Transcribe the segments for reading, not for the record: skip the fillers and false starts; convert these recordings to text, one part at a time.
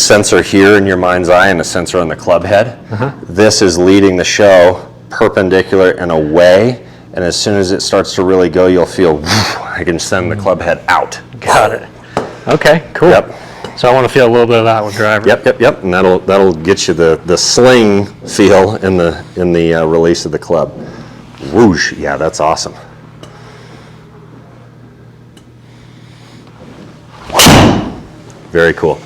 sensor here in your mind's eye and a sensor on the club head. This is leading the show perpendicular and away, and as soon as it starts to really go, you'll feel, I can send the club head out. Got it. Okay, cool. Yep. So I want to feel a little bit of that with driver. Yep, and that'll get you the sling feel in the release of the club. Whoosh, yeah, that's awesome. Very cool.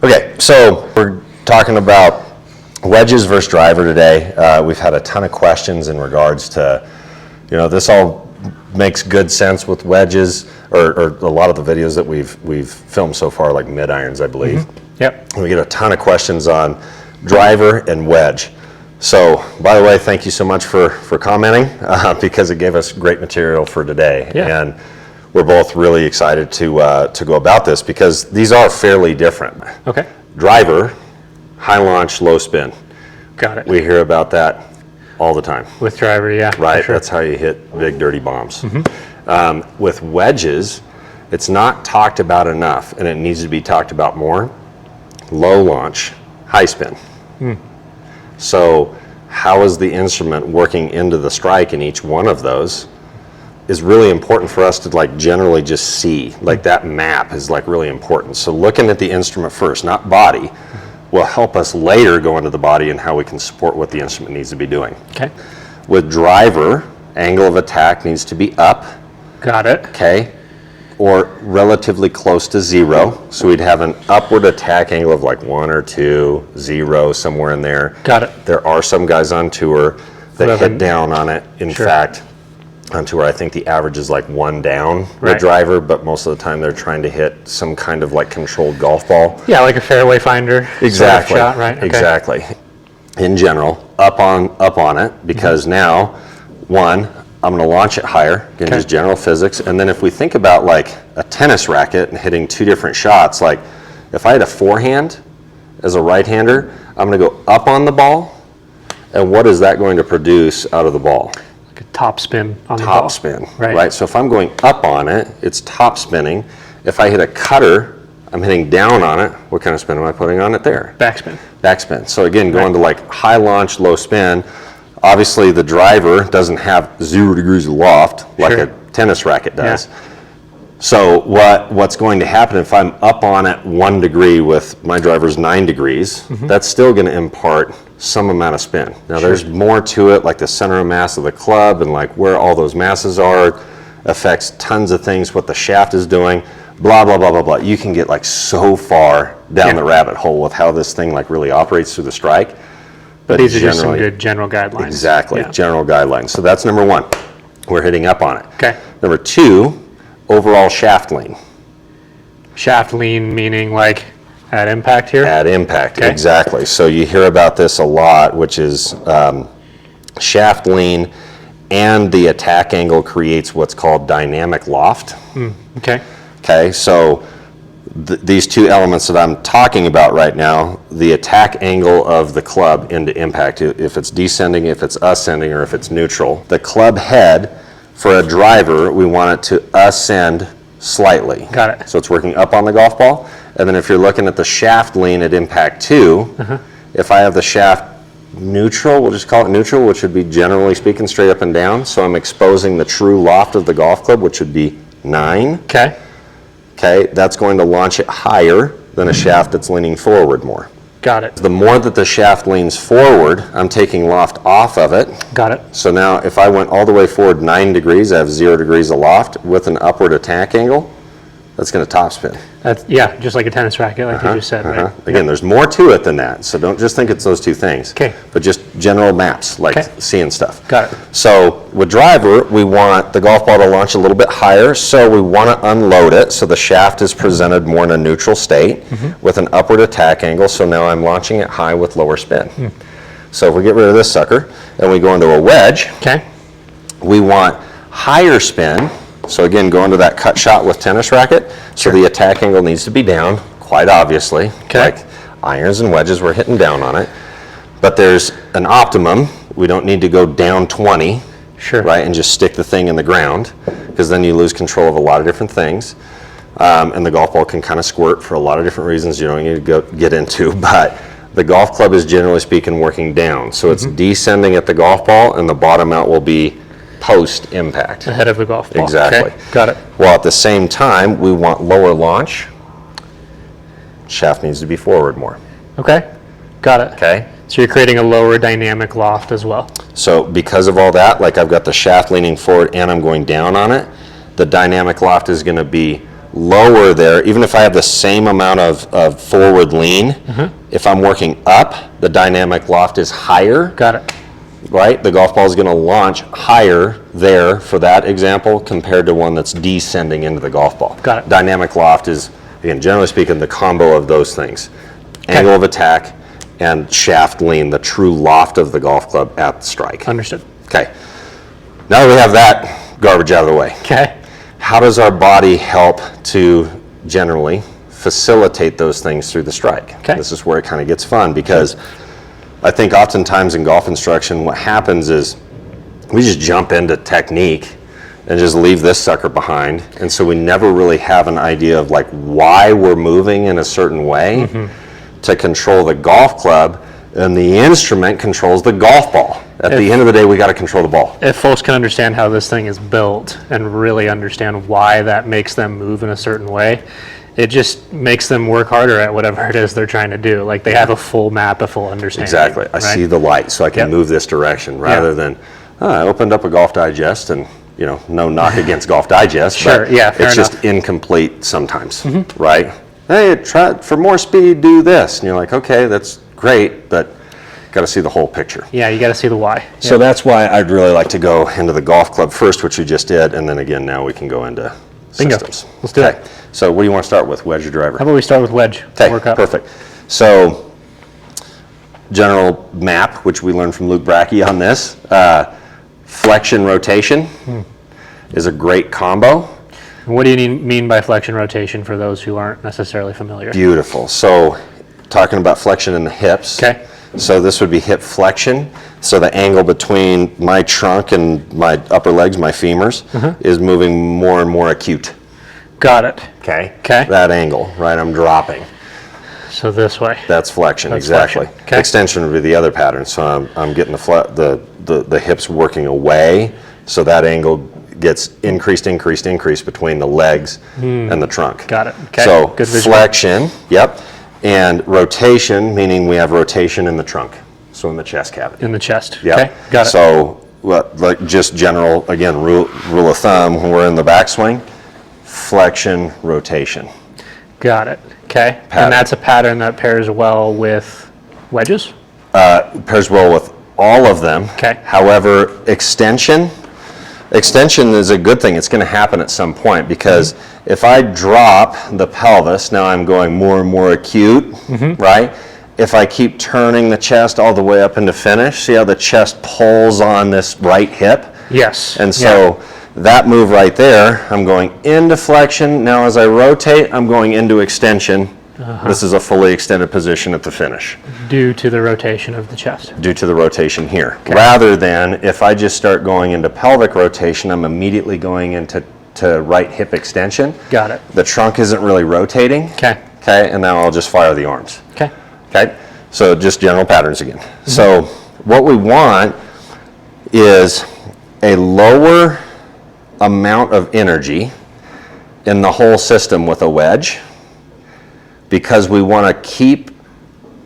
Okay, so we're talking about wedges versus driver today. We've had a ton of questions in regards to, this all makes good sense with wedges, or a lot of the videos that we've filmed so far, like mid irons, I believe. Yep. And we get a ton of questions on driver and wedge. So, by the way, thank you so much for commenting because it gave us great material for today. Yeah. And we're both really excited to go about this because these are fairly different. Okay. Driver, high launch, low spin. Got it. We hear about that all the time. With driver, yeah. Right, Sure. that's how you hit big dirty bombs. With wedges, it's not talked about enough, and it needs to be talked about more. Low launch, high spin. So how is the instrument working into the strike in each one of those is really important for us to generally just see. That map is really important. So looking at the instrument first, not body, will help us later go into the body and how we can support what the instrument needs to be doing. Okay. With driver, angle of attack needs to be up. Got it. Okay, or relatively close to 0. So we'd have an upward attack angle of 1 or 2, 0, somewhere in there. Got it. There are some guys on tour that hit down on it. In fact, on tour, I think the average is 1 down with driver, but most of the time they're trying to hit some kind of controlled golf ball. Yeah, like a fairway finder. Exactly. Sort of shot, right? Okay. Exactly. In general, up on it, because now, one, I'm going to launch it higher, again, just general physics. And then if we think about a tennis racket and hitting 2 different shots, if I had a forehand as a right-hander, I'm going to go up on the ball, and what is that going to produce out of the ball? Like a top spin on the ball. Top spin, Right. right? So if I'm going up on it, it's top spinning. If I hit a cutter, I'm hitting down on it. What kind of spin am I putting on it there? Backspin. Backspin. So again, going to high launch, low spin. Obviously, the driver doesn't have 0 degrees of loft like a tennis racket does. Yeah. So what's going to happen if I'm up on it 1 degree with my driver's 9 degrees, that's still going to impart some amount of spin. Now there's more to it, like the center of mass of the club and where all those masses are affects tons of things, what the shaft is doing, blah, blah, blah, blah, blah. You can get so far down the rabbit hole with how this thing really operates through the strike. But these are just some good general guidelines. Exactly, general guidelines. So that's number 1. We're hitting up on it. Okay. Number 2, overall shaft lean. Shaft lean meaning at impact here? At impact, Okay. exactly. So you hear about this a lot, which is shaft lean and the attack angle creates what's called dynamic loft. Okay. Okay, so these 2 elements that I'm talking about right now, the attack angle of the club into impact, if it's descending, if it's ascending, or if it's neutral. The club head, for a driver, we want it to ascend slightly. Got it. So it's working up on the golf ball. And then if you're looking at the shaft lean at impact 2, if I have the shaft neutral, we'll just call it neutral, which would be generally speaking straight up and down. So I'm exposing the true loft of the golf club, which would be 9. Okay. Okay, that's going to launch it higher than a shaft that's leaning forward more. Got it. The more that the shaft leans forward, I'm taking loft off of it. Got it. So now if I went all the way forward 9 degrees, I have 0 degrees of loft with an upward attack angle, that's going to topspin. That's just like a tennis racket, like you just said, right? Again, there's more to it than that, so don't just think it's those 2 things. Okay. But just general maps, seeing stuff. Got it. So with driver, we want the golf ball to launch a little bit higher, so we want to unload it, so the shaft is presented more in a neutral state with an upward attack angle, so now I'm launching it high with lower spin. So if we get rid of this sucker and we go into a wedge, we want higher spin. So again, going to that cut shot with tennis racket, so the attack angle needs to be down, quite obviously. Like irons and wedges, we're hitting down on it. But there's an optimum. We don't need to go down 20. Sure. right, and just stick the thing in the ground, because then you lose control of a lot of different things. And the golf ball can kind of squirt for a lot of different reasons you don't need to get into, but the golf club is generally speaking working down. So it's descending at the golf ball, and the bottom out will be post impact. Ahead of the golf ball. Exactly. Okay. Got it. Well, at the same time, we want lower launch. Shaft needs to be forward more. Okay. Got it. Okay. So you're creating a lower dynamic loft as well. So because of all that, like I've got the shaft leaning forward and I'm going down on it, the dynamic loft is going to be lower there. Even if I have the same amount of forward lean, if I'm working up, the dynamic loft is higher. Got it. Right? The golf ball is going to launch higher there for that example compared to one that's descending into the golf ball. Got it. Dynamic loft is, again, generally speaking, the combo of those things. Angle of attack and shaft lean, the true loft of the golf club at the strike. Understood. Okay. Now that we have that garbage out of the way, Okay. how does our body help to generally facilitate those things through the strike? Okay. This is where it kind of gets fun, because I think oftentimes in golf instruction, what happens is we just jump into technique and just leave this sucker behind. And so we never really have an idea of like why we're moving in a certain way to control the golf club, and the instrument controls the golf ball. At the end of the day, we got to control the ball. If folks can understand how this thing is built and really understand why that makes them move in a certain way, it just makes them work harder at whatever it is they're trying to do. Like they have a full map, a full understanding. Exactly. I see the light, so I can move this direction rather than, I opened up a Golf Digest and, no knock against Golf Digest, Sure, but yeah, fair it's just incomplete sometimes, right? Hey, try for more speed, do this. And you're like, okay, that's great, but got to see the whole picture. Yeah, you got to see the why. So that's why I'd really like to go into the golf club first, which we just did, and then again, now we can go into Bingo. systems. Let's do it. So what do you want to start with, wedge or driver? How about we start with wedge? Okay, Work up. perfect. So general map, which we learned from Luke Brackey on this, flexion rotation is a great combo. What do you mean by flexion rotation for those who aren't necessarily familiar? Beautiful. So talking about flexion in the hips. Okay. So this would be hip flexion. So the angle between my trunk and my upper legs, my femurs, is moving more and more acute. Got it. Okay. Okay. That angle, right? I'm dropping. So this way. That's flexion, That's exactly. flexion. Okay. Extension would be the other pattern. So I'm getting the hips working away, so that angle gets increased between the legs and the trunk. Got it. Okay. So Good visual. flexion, yep, and rotation, meaning we have rotation in the trunk, so in the chest cavity. In the chest. Yep. Okay. Got it. So like just general, again, rule of thumb, when we're in the backswing, flexion, rotation. Got it. Okay. Pattern. And that's a pattern that pairs well with wedges? Pairs well with all of them. Okay. However, extension is a good thing. It's going to happen at some point, because if I drop the pelvis, now I'm going more and more acute, right? If I keep turning the chest all the way up into finish, see how the chest pulls on this right hip? Yes. And so that move right there, I'm going into flexion. Now as I rotate, I'm going into extension. This is a fully extended position at the finish. Due to the rotation of the chest. Due to the rotation here. Rather than if I just start going into pelvic rotation, I'm immediately going into right hip extension. Got it. The trunk isn't really rotating. Okay. Okay, and now I'll just fire the arms. Okay. Okay, so just general patterns again. So what we want is a lower amount of energy in the whole system with a wedge, because we want to keep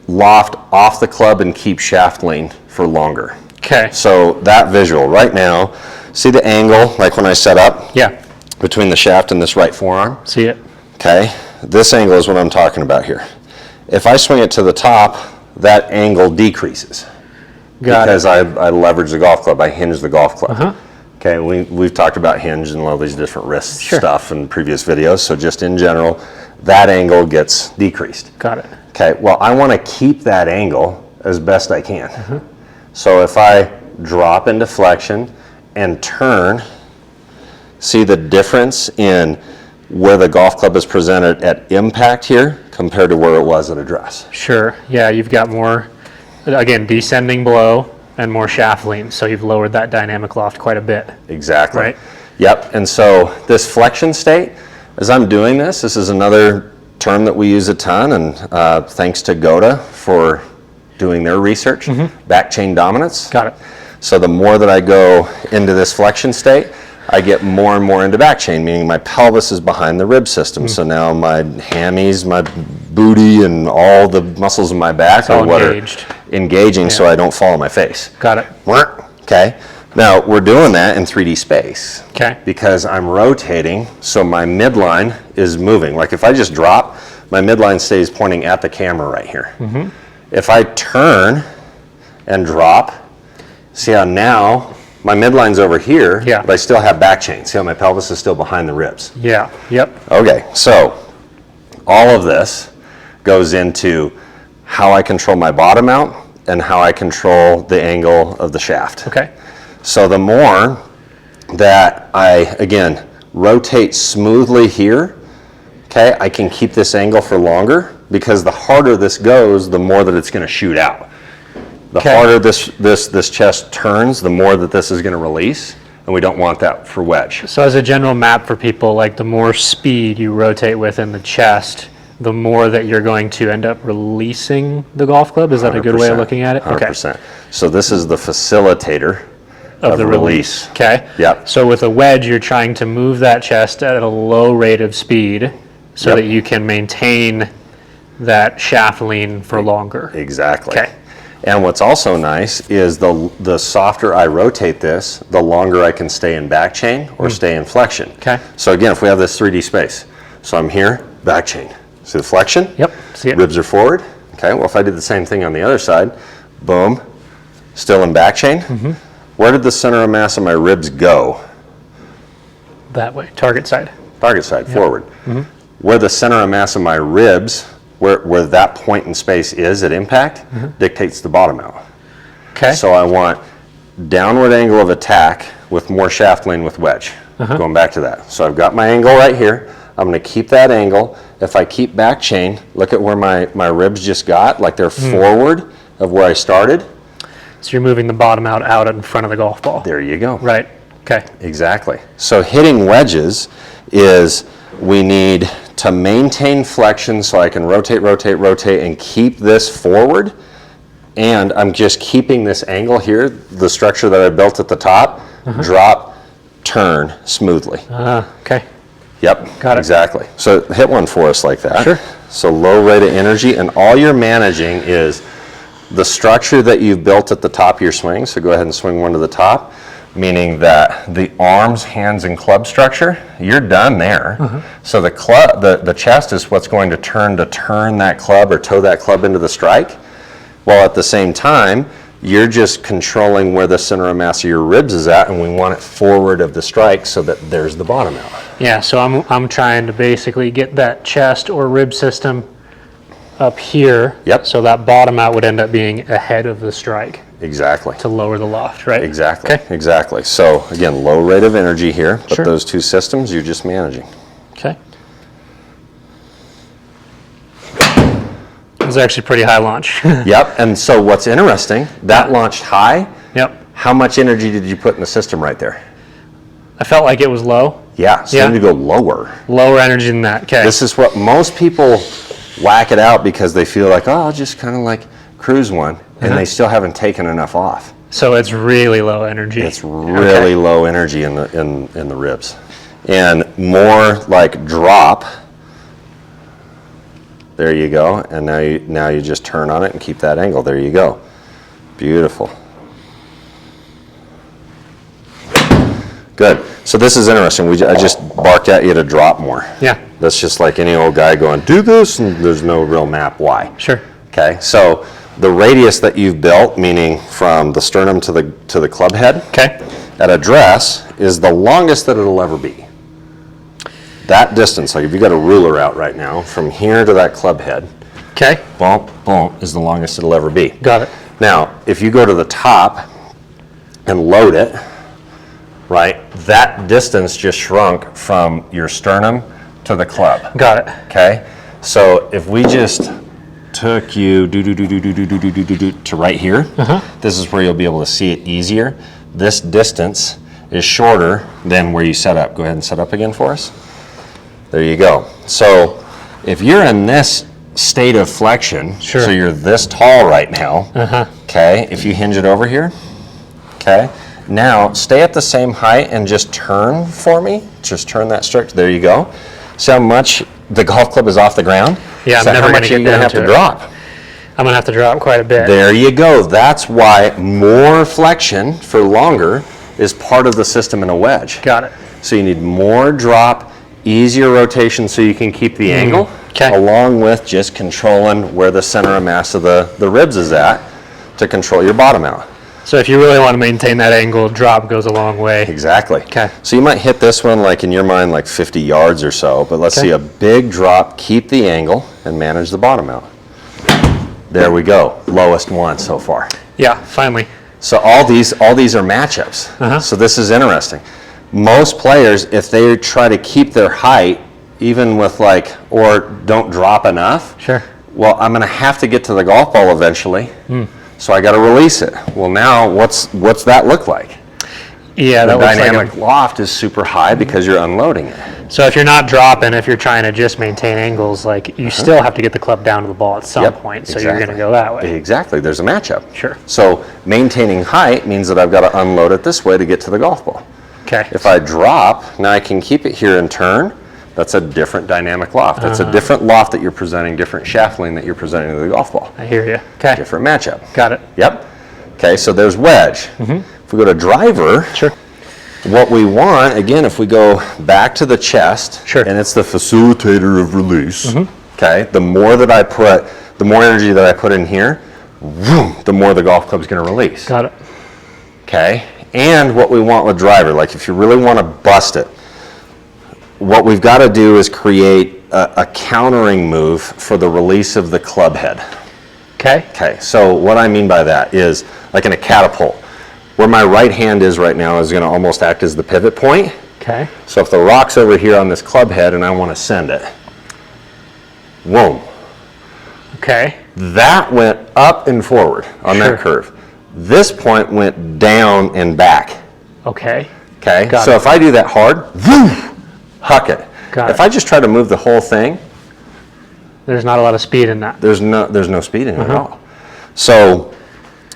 loft off the club and keep shaft lean for longer. Okay. So that visual right now, see the angle, like when I set up Yeah. between the shaft and this right forearm? See it. Okay, this angle is what I'm talking about here. If I swing it to the top, that angle decreases. Got because it. I leverage the golf club, I hinge the golf club. Okay, we've talked about hinge and all these different wrist stuff in previous videos, so just in general, that angle gets decreased. Got it. Okay, well I want to keep that angle as best I can. So if I drop into flexion and turn, see the difference in where the golf club is presented at impact here compared to where it was at address. Sure. Yeah, you've got more, again, descending blow, and more shaft lean. So you've lowered that dynamic loft quite a bit. Exactly. Right. Yep. And so this flexion state, as I'm doing this is another term that we use a ton, and thanks to Goda for doing their research, back chain dominance. Got it. So the more that I go into this flexion state, I get more and more into back chain, meaning my pelvis is behind the rib system. So now my hammies, my booty, and all the muscles in my back are what are engaging so I don't fall on my face. Got it. Okay. Now we're doing that in 3D space. Okay. Because I'm rotating, so my midline is moving. Like if I just drop, my midline stays pointing at the camera right here. If I turn and drop, see how now my midline's over here, but I still have back chain. See how my pelvis is still behind the ribs? Yeah. Yep. Okay, so all of this goes into how I control my bottom out and how I control the angle of the shaft. Okay. So the more that I, again, rotate smoothly here, okay, I can keep this angle for longer, because the harder this goes, the more that it's going to shoot out. The harder this chest turns, the more that this is going to release, and we don't want that for wedge. So as a general map for people, like the more speed you rotate with in the chest, the more that you're going to end up releasing the golf club. Is that a good way of looking at it? 100%. Okay. So this is the facilitator of the release. Okay. Yep. So with a wedge, you're trying to move that chest at a low rate of speed so that you can maintain that shaft lean for longer. Exactly. Okay. And what's also nice is the softer I rotate this, the longer I can stay in back chain or stay in flexion. Okay. So again, if we have this 3D space, so I'm here, back chain. See the flexion? Yep. See it. Ribs are forward. Okay, well if I did the same thing on the other side, boom, still in back chain. Where did the center of mass of my ribs go? That way, target side. Target side, forward. Where the center of mass of my ribs, where that point in space is at impact, dictates the bottom out. Okay. So I want downward angle of attack with more shaft lean with wedge. Going back to that. So I've got my angle right here. I'm going to keep that angle. If I keep back chain, look at where my ribs just got, like they're forward of where I started. So you're moving the bottom out in front of the golf ball. There you go. Right. Okay. Exactly. So hitting wedges is we need to maintain flexion so I can rotate, and keep this forward. And I'm just keeping this angle here, the structure that I built at the top, drop, turn smoothly. Okay. Yep. Got it. Exactly. So hit one for us like that. Sure. So low rate of energy, and all you're managing is the structure that you've built at the top of your swing. So go ahead and swing one to the top, meaning that the arms, hands, and club structure, you're done there. So the club, the chest is what's going to turn that club or toe that club into the strike. While at the same time, you're just controlling where the center of mass of your ribs is at, and we want it forward of the strike so that there's the bottom out. Yeah, so I'm trying to basically get that chest or rib system up here. Yep. So that bottom out would end up being ahead of the strike Exactly. to lower the loft, right? Exactly. Okay. Exactly. So again, low rate of energy here, but Sure. those two systems you're just managing. Okay. It was actually pretty high launch. Yep. And so what's interesting, that launched high. Yep. How much energy did you put in the system right there? I felt like it was low. Yeah. So you need to go lower. Lower energy than that. Okay. This is what most people whack it out because they feel like, oh, I'll just kind of like cruise one, and they still haven't taken enough off. So it's really low energy. It's really low energy in the ribs, and more like drop. There you go, and now you just turn on it and keep that angle. There you go, beautiful. Good. So this is interesting. I just barked at you to drop more. Yeah. That's just like any old guy going, do this, and there's no real map why. Sure. Okay. So the radius that you've built, meaning from the sternum to the club head, Okay. at address is the longest that it'll ever be. That distance, like if you got a ruler out right now, from here to that club head, Okay. bump, bump, is the longest it'll ever be. Got it. Now, if you go to the top and load it, right, that distance just shrunk from your sternum to the club. Got it. Okay? So if we just took you to right here, this is where you'll be able to see it easier. This distance is shorter than where you set up. Go ahead and set up again for us. There you go. So if you're in this state of flexion, so you're this tall right now, okay, if you hinge it over here, okay, now stay at the same height and just turn for me. Just turn that stroke. There you go. See how much the golf club is off the ground? Yeah, so I'm never how going much to are you get going to down have to to it. drop? I'm going to have to drop quite a bit. There you go. That's why more flexion for longer is part of the system in a wedge. Got it. So you need more drop, easier rotation so you can keep the angle, Okay. along with just controlling where the center of mass of the ribs is at to control your bottom out. So if you really want to maintain that angle, drop goes a long way. Exactly. Okay. So you might hit this one like in your mind like 50 yards or so, but let's see a big drop, keep the angle, and manage the bottom out. There we go. Lowest one so far. Yeah, finally. So all these are matchups. So this is interesting. Most players, if they try to keep their height, even with like, or don't drop enough, well, I'm going to have to get to the golf ball eventually. So I got to release it. Well, now what's that look like? Yeah, The that looks dynamic like loft is super high because you're unloading it. so if you're not dropping, if you're trying to just maintain angles, like you still have to get the club down to the ball at some point. So you're going to go that way. Exactly. There's a matchup. Sure. So maintaining height means that I've got to unload it this way to get to the golf ball. Okay. If I drop, now I can keep it here and turn. That's a different dynamic loft. That's a different loft that you're presenting, different shaft lean that you're presenting to the golf ball. I hear you. Okay. Different matchup. Got it. Yep. Okay, so there's wedge. If we go to driver, what we want, again, if we go back to the chest, and it's the facilitator of release, okay, the more that I put, the more energy that I put in here, the more the golf club's going to release. Got it. Okay, and what we want with driver, like if you really want to bust it, what we've got to do is create a countering move for the release of the club head. Okay. Okay, so what I mean by that is, like in a catapult, where my right hand is right now is going to almost act as the pivot point. Okay. So if the rock's over here on this club head and I want to send it, whoa. Okay. That went up and forward on that curve. This point went down and back. Okay. Okay, Got so it. if I do that hard, huck it. Got If it. I just try to move the whole thing, There's not a lot of speed in that. there's no speed in it at all. So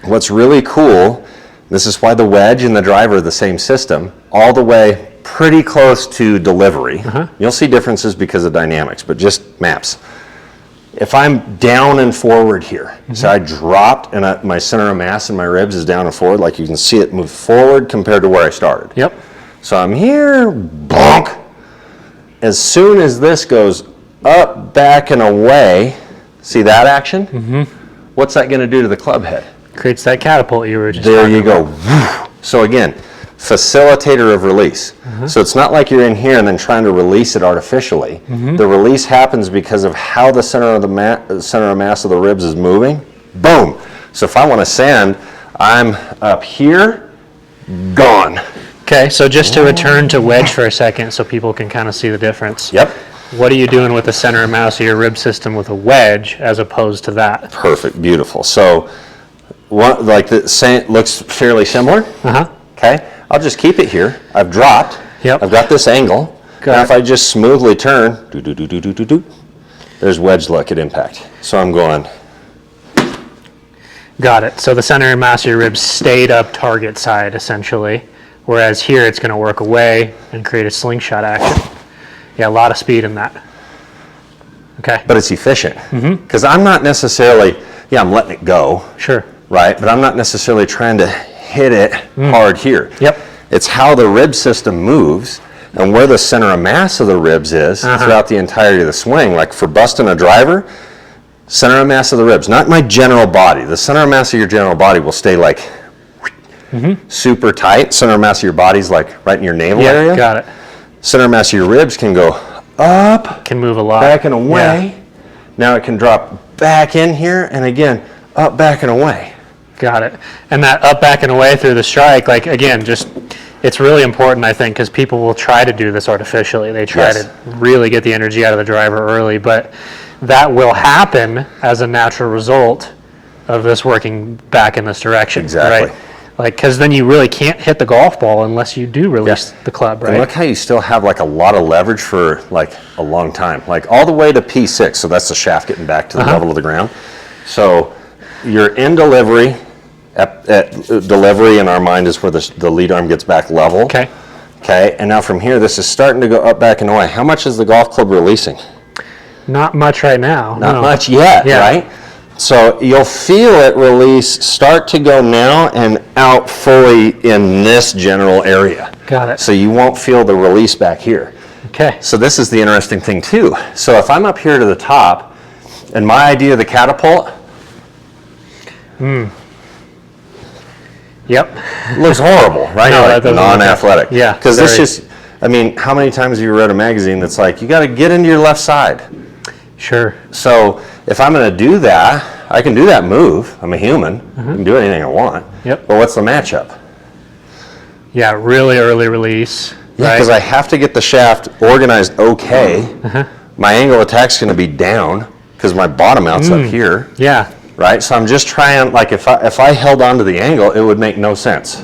what's really cool, this is why the wedge and the driver are the same system, all the way pretty close to delivery. You'll see differences because of dynamics, but just maps. If I'm down and forward here, so I dropped and my center of mass and my ribs is down and forward, like you can see it move forward compared to where I started. Yep. So I'm here, bonk. As soon as this goes up, back, and away, see that action? What's that going to do to the club head? Creates that catapult you were just There talking you about. go. So again, facilitator of release. So it's not like you're in here and then trying to release it artificially. The release happens because of how the center of center of mass of the ribs is moving. Boom. So if I want to sand, I'm up here, gone. Okay, so just to return to wedge for a second so people can kind of see the difference. Yep. What are you doing with the center of mass of your rib system with a wedge as opposed to that? Perfect. Beautiful. So one, like the same, looks fairly similar. Okay. I'll just keep it here. I've dropped. Yep. I've got this angle. Got Now it. if I just smoothly turn, there's wedge look at impact. So I'm going, Got it. So the center of mass of your ribs stayed up target side essentially, whereas here it's going to work away and create a slingshot action. Yeah, a lot of speed in that. Okay. but it's efficient. Because I'm not necessarily, I'm letting it go, Sure. right? But I'm not necessarily trying to hit it hard here. Yep. It's how the rib system moves and where the center of mass of the ribs is throughout the entirety of the swing. Like for busting a driver, center of mass of the ribs, not my general body. The center of mass of your general body will stay like super tight. Center of mass of your body's like right in your navel Yeah, area. got it. Center of mass of your ribs can go up, Can move a lot. back and away. Yeah, Now it can drop back in here and again, up, back and away. got it. And that up, back, and away through the strike, like again, just it's really important, I think, because people will try to do this artificially. They try Yes. to really get the energy out of the driver early, but that will happen as a natural result of this working back in this direction. Exactly. Right? Like, because then you really can't hit the golf ball unless you do release the club, right? And look how you still have like a lot of leverage for like a long time, like all the way to P6. So that's the shaft getting back to the level of the ground. So you're in delivery. At delivery in our mind is where the lead arm gets back level. Okay. Okay. And now from here, this is starting to go up, back, and away. How much is the golf club releasing? Not much right now. Not much yet, right? So you'll feel it release, start to go now and out fully in this general area. Got it. So you won't feel the release back here. Okay. So this is the interesting thing too. So if I'm up here to the top, and my idea of the catapult Yep. looks horrible, right? No, Like that doesn't look non-athletic. Yeah, Because this very. just, I mean, how many times have you read a magazine that's like, you got to get into your left side? Sure. So if I'm going to do that, I can do that move. I'm a human. I can do anything I want. Yep. But what's the matchup? Yeah, really early release. Yeah, because I have to get the shaft organized okay. My angle of attack's going to be down because my bottom out's up here. Yeah. Right? So I'm just trying, like if I held on to the angle, it would make no sense.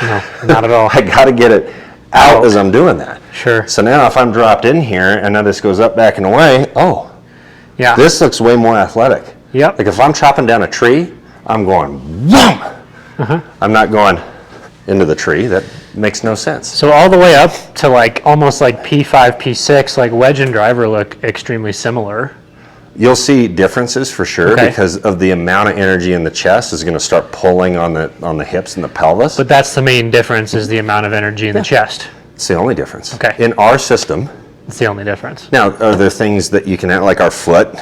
No, not at all. I got to get it out as I'm doing that. Sure. So now if I'm dropped in here and now this goes up, back, and away, oh, Yeah. this looks way more athletic. Yep. Like if I'm chopping down a tree, I'm going, boom! I'm not going into the tree. That makes no sense. So all the way up to like almost like P5, P6, like wedge and driver look extremely similar. You'll see differences for sure Okay. because of the amount of energy in the chest is going to start pulling on the hips and the pelvis. But that's the main difference is the amount of energy in the chest. It's the only difference. Okay. In our system, It's the only difference. now are there things that you can add, like our foot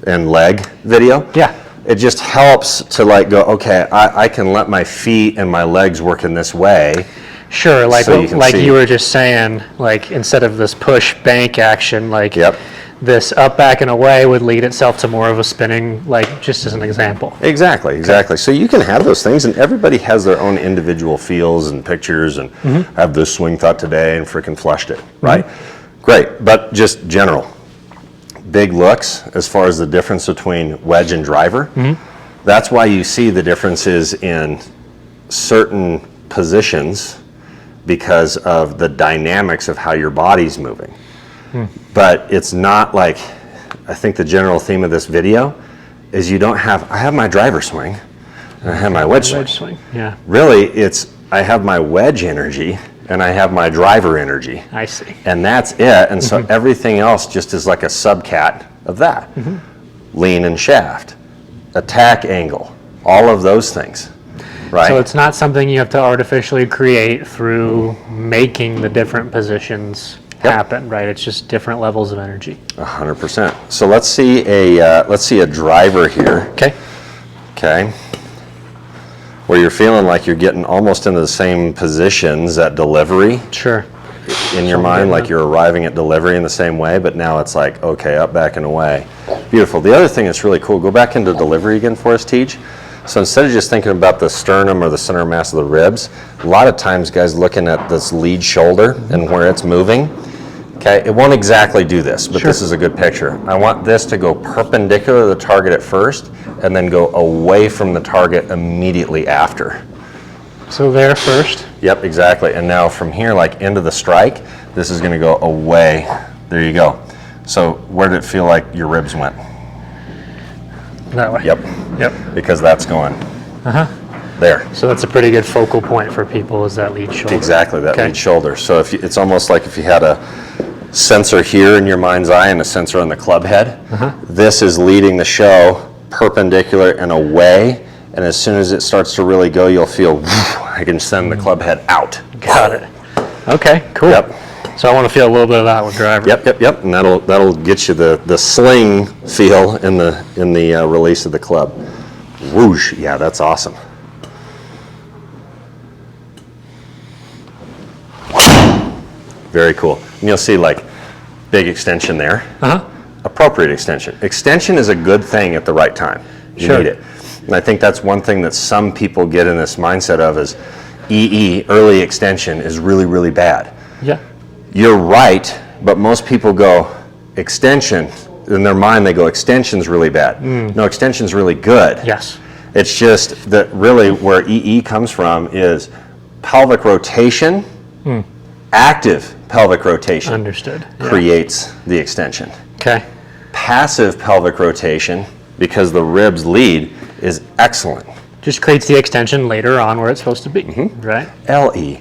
and leg video? Yeah. It just helps to like go, okay, I can let my feet and my legs work in this way. Sure, like So you can like see. you were just saying, like instead of this push bank action, like Yep. this up, back, and away would lead itself to more of a spinning, like just as an example. Exactly. So you can have those things, and everybody has their own individual feels and pictures, and have this swing thought today and freaking flushed it, right? Great, but just general. Big looks as far as the difference between wedge and driver. That's why you see the differences in certain positions because of the dynamics of how your body's moving. But it's not like, I think the general theme of this video is you don't have, I have my driver swing and I have my wedge swing. Wedge swing. Yeah, Really, it's, I have my wedge energy and I have my driver energy. I see. And that's it. And so everything else just is like a subcat of that. Lean and shaft, attack angle, all of those things, right? So it's not something you have to artificially create through making the different positions happen, right? It's just different levels of energy. 100%. So let's see a driver here. Okay. Okay. Where you're feeling like you're getting almost into the same positions at delivery Sure. in your mind, like you're arriving at delivery in the same way, but now it's like, okay, up, back, and away. Beautiful. The other thing that's really cool, go back into delivery again for us, Tej. So instead of just thinking about the sternum or the center mass of the ribs, a lot of times guys looking at this lead shoulder and where it's moving, okay, it won't exactly do this, but this is a good picture. I want this to go perpendicular to the target at first and then go away from the target immediately after. So there first. Yep, exactly. And now from here, like into the strike, this is going to go away. There you go. So where did it feel like your ribs went? That way. Yep, Yep. because that's going there. So that's a pretty good focal point for people is that lead shoulder. Exactly, that Okay. lead shoulder. So if you, it's almost like if you had a sensor here in your mind's eye and a sensor on the club head, this is leading the show perpendicular and away. And as soon as it starts to really go, you'll feel, I can send the club head out. Got it. Okay, cool. Yep. So I want to feel a little bit of that with driver. Yep. And that'll get you the sling feel in the release of the club. Whoosh, yeah, that's awesome. Very cool. And you'll see like big extension there. Appropriate extension. Extension is a good thing at the right time. You Sure. need it. And I think that's one thing that some people get in this mindset of is EE, early extension, is really, really bad. Yeah. You're right, but most people go, extension, in their mind, they go, extension's really bad. No, extension's really good. Yes. It's just that really where EE comes from is pelvic rotation, active pelvic rotation Understood. Yeah. creates the extension. Okay. Passive pelvic rotation, because the ribs lead, is excellent. Just creates the extension later on where it's supposed to be, right? LE,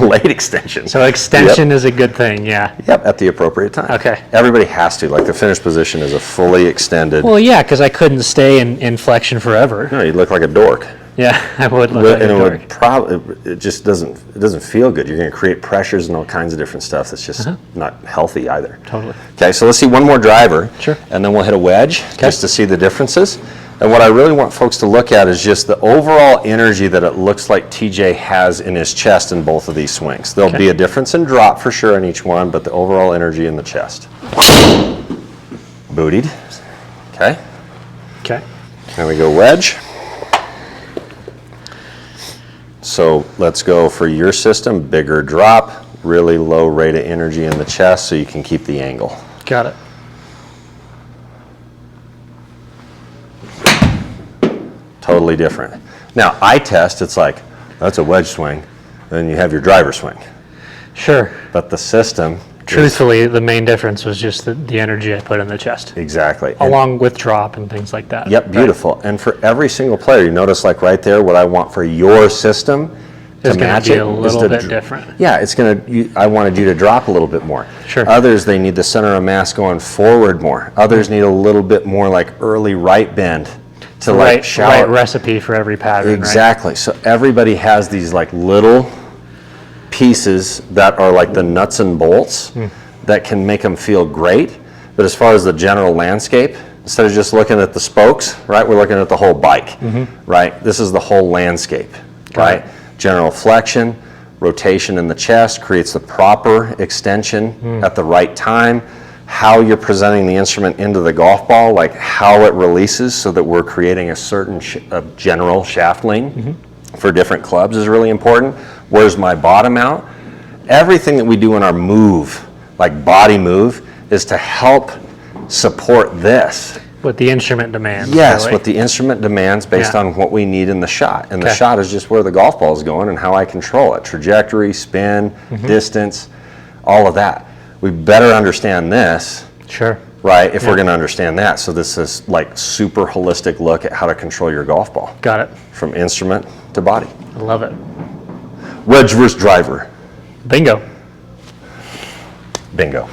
late extension. So extension is a good thing, yeah. Yep, at the appropriate time. Okay. Everybody has to, like the finished position is a fully extended. Well, yeah, because I couldn't stay in flexion forever. No, you'd look like a dork. Yeah, I would look like And a it dork. would probably, it just doesn't feel good. You're going to create pressures and all kinds of different stuff that's just not healthy either. Totally. Okay, so let's see one more driver. Sure. And then we'll hit a wedge just to see the differences. And what I really want folks to look at is just the overall energy that it looks like TJ has in his chest in both of these swings. There'll be a difference in drop for sure in each one, but the overall energy in the chest. Bootied. Okay. Okay. There we go, wedge. So let's go for your system, bigger drop, really low rate of energy in the chest so you can keep the angle. Got it. Totally different. Now, eye test, it's like, that's a wedge swing, then you have your driver swing. Sure. But the system, Truthfully, the main difference was just the energy I put in the chest, exactly. And- along with drop and things like that. Yep, beautiful. And for every single player, you notice like right there, what I want for your system to It's going match to be it a is little to bit dr- different. Yeah, it's I wanted you to drop a little bit more. Sure. Others, they need the center of mass going forward more. Others need a little bit more like early right bend to like shower. Right recipe for every pattern, Exactly. So everybody has these like little pieces that are like the nuts and bolts that can make them feel great. But as far as the general landscape, instead of just looking at the spokes, right, we're looking at the whole bike, right? This is the whole landscape, right? General flexion, rotation in the chest creates the proper extension at the right time. How you're presenting the instrument into the golf ball, like how it releases so that we're creating a certain general shaft length for different clubs is really important. Where's my bottom out? Everything that we do in our move, like body move, is to help support this. What the instrument demands. Yes, really. what the instrument demands based Yeah. on what we need in the shot. And the Okay. shot is just where the golf ball is going and how I control it. Trajectory, spin, distance, all of that. We better understand this, Sure. right, if we're going to understand that. So this is like super holistic look at how to control your golf ball Got it. from instrument to body. I love it. Wedge versus driver. Bingo. Bingo.